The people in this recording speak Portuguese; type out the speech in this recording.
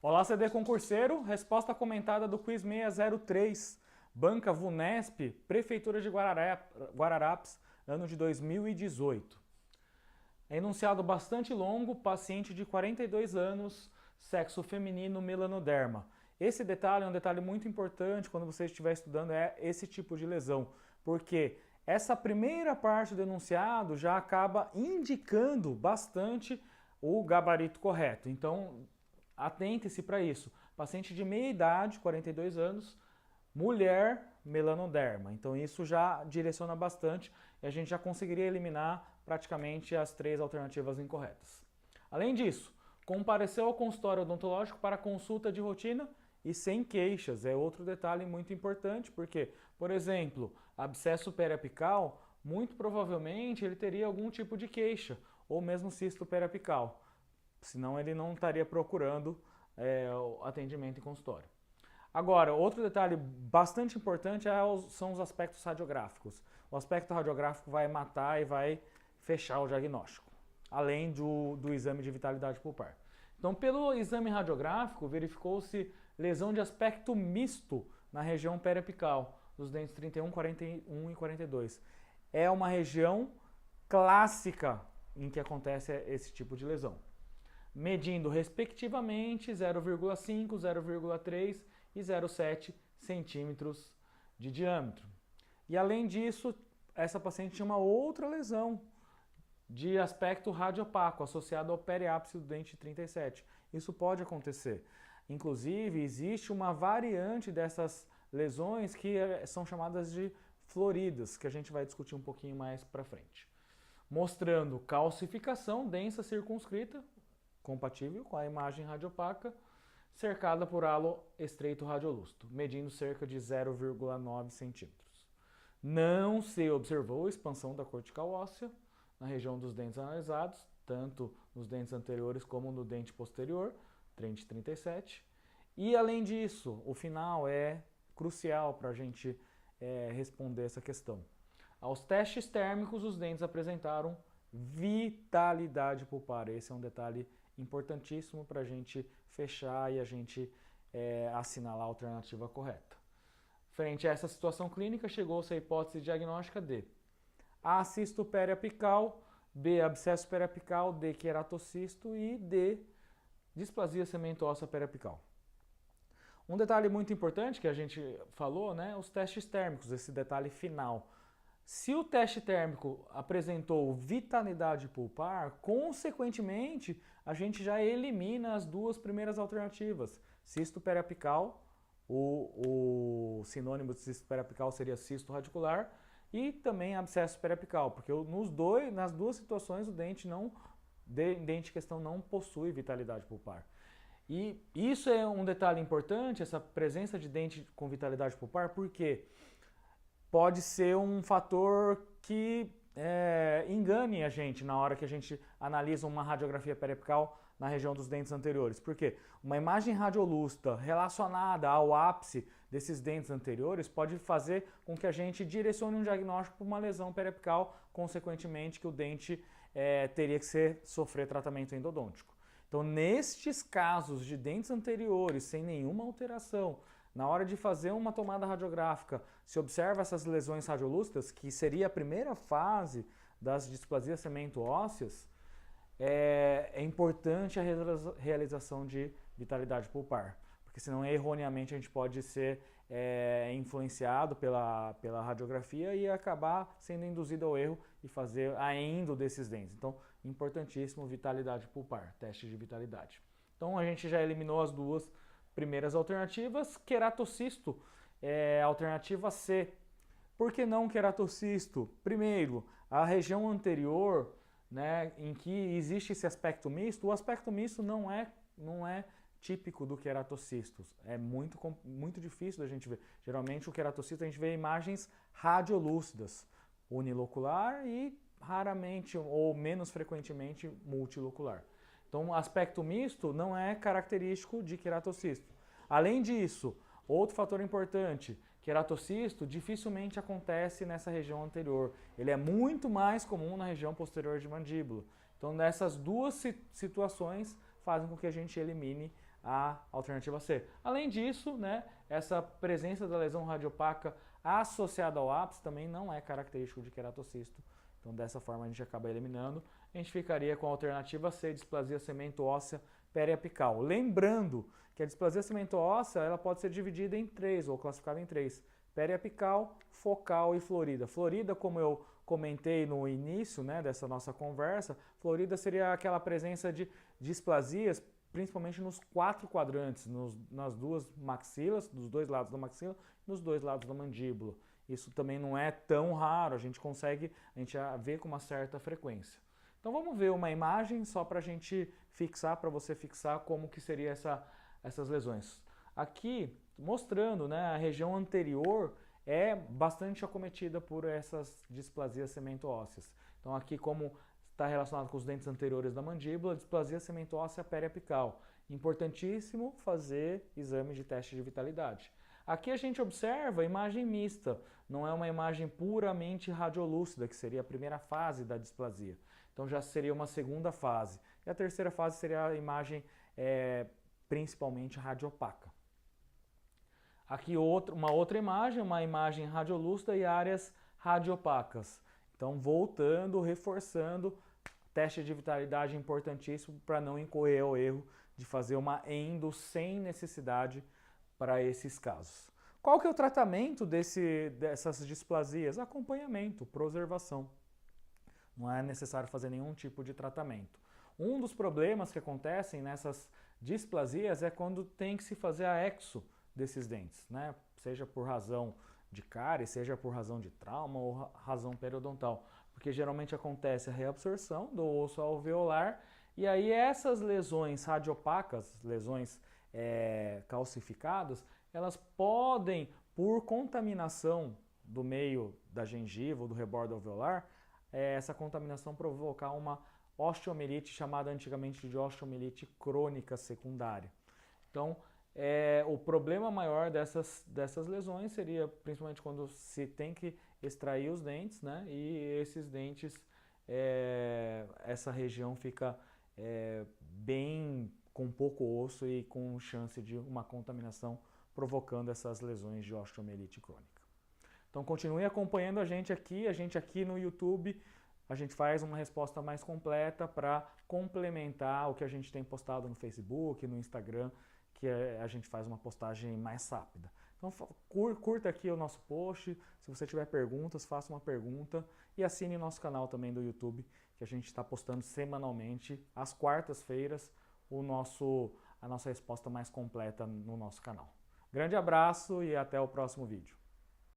Olá, CD concurseiro. Resposta comentada do Quiz 603. Banca VUNESP, Prefeitura de Guararapes, ano de 2018. É enunciado bastante longo, paciente de 42 anos, sexo feminino, melanoderma. Esse detalhe é um detalhe muito importante quando você estiver estudando esse tipo de lesão, porque essa primeira parte do enunciado já acaba indicando bastante o gabarito correto. Então, atente-se para isso. Paciente de meia idade, 42 anos, mulher, melanoderma. Então isso já direciona bastante e a gente já conseguiria eliminar praticamente as três alternativas incorretas. Além disso, compareceu ao consultório odontológico para consulta de rotina e sem queixas. É outro detalhe muito importante, porque, por exemplo, abscesso periapical, muito provavelmente ele teria algum tipo de queixa, ou mesmo cisto periapical. Senão ele não estaria procurando o atendimento em consultório. Agora, outro detalhe bastante importante são os aspectos radiográficos. O aspecto radiográfico vai matar e vai fechar o diagnóstico, além do exame de vitalidade pulpar. Então, pelo exame radiográfico, verificou-se lesão de aspecto misto na região periapical, dos dentes 31, 41 e 42. É uma região clássica em que acontece esse tipo de lesão, medindo respectivamente 0,5, 0,3 e 0,7 centímetros de diâmetro. E além disso, essa paciente tinha uma outra lesão de aspecto radiopaco associado ao periápice do dente 37. Isso pode acontecer. Inclusive, existe uma variante dessas lesões que são chamadas de floridas, que a gente vai discutir um pouquinho mais para frente. Mostrando calcificação densa circunscrita, compatível com a imagem radiopaca, cercada por halo estreito radiolúcido, medindo cerca de 0,9 centímetros. Não se observou expansão da cortical óssea na região dos dentes analisados, tanto nos dentes anteriores como no dente posterior, dente 37. E além disso, o final é crucial para a gente responder essa questão. Aos testes térmicos, os dentes apresentaram vitalidade pulpar. Esse é um detalhe importantíssimo para a gente fechar e a gente assinalar a alternativa correta. Frente a essa situação clínica, chegou-se à hipótese diagnóstica de A. Cisto periapical, B. Abscesso periapical, D. Queratocisto e D. Displasia cemento óssea periapical. Um detalhe muito importante que a gente falou, né, os testes térmicos, esse detalhe final. Se o teste térmico apresentou vitalidade pulpar, consequentemente, a gente já elimina as duas primeiras alternativas. Cisto periapical, o sinônimo de cisto periapical seria cisto radicular, e também abscesso periapical, porque nas duas situações o dente em questão não possui vitalidade pulpar. E isso é um detalhe importante, essa presença de dente com vitalidade pulpar, porque pode ser um fator que engane a gente na hora que a gente analisa uma radiografia periapical na região dos dentes anteriores. Por quê? Uma imagem radiolúcida relacionada ao ápice desses dentes anteriores pode fazer com que a gente direcione um diagnóstico para uma lesão periapical, consequentemente que o dente teria que sofrer tratamento endodôntico. Então, nestes casos de dentes anteriores sem nenhuma alteração, na hora de fazer uma tomada radiográfica, se observa essas lesões radiolúcidas, que seria a primeira fase das displasias cemento-ósseas, é importante a realização de vitalidade pulpar, porque senão erroneamente a gente pode ser influenciado pela radiografia e acabar sendo induzido ao erro e fazer a endo desses dentes. Então, importantíssimo vitalidade pulpar, teste de vitalidade. Então, a gente já eliminou as duas primeiras alternativas. Queratocisto é a alternativa C. Por que não queratocisto? Primeiro, a região anterior, né, em que existe esse aspecto misto, o aspecto misto não é típico do queratocisto. É muito difícil da gente ver. Geralmente o queratocisto a gente vê imagens radiolúcidas, unilocular e raramente ou menos frequentemente multilocular. Então, o aspecto misto não é característico de queratocisto. Além disso, outro fator importante, queratocisto dificilmente acontece nessa região anterior. Ele é muito mais comum na região posterior de mandíbula. Então, nessas duas situações fazem com que a gente elimine a alternativa C. Além disso, né, essa presença da lesão radiopaca associada ao ápice também não é característico de queratocisto. Então, dessa forma, a gente acaba eliminando. A gente ficaria com a alternativa C, displasia segmento-óssea periapical. Lembrando que a displasia segmento-óssea ela pode ser dividida em três, ou classificada em três: periapical, focal e florida. Florida, como eu comentei no início, né, dessa nossa conversa, florida seria aquela presença de displasias, principalmente nos 4 quadrantes, nas duas maxilas, dos dois lados da maxila, nos dois lados da mandíbula. Isso também não é tão raro, a gente vê com uma certa frequência. Então vamos ver uma imagem só para a gente fixar, para você fixar como que seria essas lesões. Aqui mostrando, né, a região anterior é bastante acometida por essas displasias segmento-ósseas. Então aqui, como está relacionado com os dentes anteriores da mandíbula, displasia segmento-óssea periapical. Importantíssimo fazer exame de teste de vitalidade. Aqui a gente observa a imagem mista, não é uma imagem puramente radiolúcida, que seria a primeira fase da displasia. Então já seria uma segunda fase. E a terceira fase seria a imagem principalmente radiopaca. Aqui uma outra imagem, uma imagem radiolúcida e áreas radiopacas. Então voltando, reforçando, teste de vitalidade importantíssimo para não incorrer ao erro de fazer uma endo sem necessidade para esses casos. Qual que é o tratamento dessas displasias? Acompanhamento, preservação. Não é necessário fazer nenhum tipo de tratamento. Um dos problemas que acontecem nessas displasias é quando tem que se fazer aexo desses dentes, né? Seja por razão de cárie, seja por razão de trauma ou razão periodontal, porque geralmente acontece a reabsorção do osso alveolar e aí essas lesões radiopacas, lesões calcificadas, elas podem, por contaminação do meio da gengiva ou do rebordo alveolar, essa contaminação provocar uma osteomielite chamada antigamente de osteomielite crônica secundária. Então, o problema maior dessas lesões seria principalmente quando se tem que extrair os dentes, né? E esses dentes, essa região fica bem com pouco osso e com chance de uma contaminação provocando essas lesões de osteomielite crônica. Então continue acompanhando a gente aqui no YouTube, a gente faz uma resposta mais completa para complementar o que a gente tem postado no Facebook, no Instagram, que a gente faz uma postagem mais rápida. Então curta aqui o nosso post, se você tiver perguntas, faça uma pergunta e assine nosso canal também do YouTube, que a gente está postando semanalmente, às quartas-feiras, a nossa resposta mais completa no nosso canal. Grande abraço e até o próximo vídeo.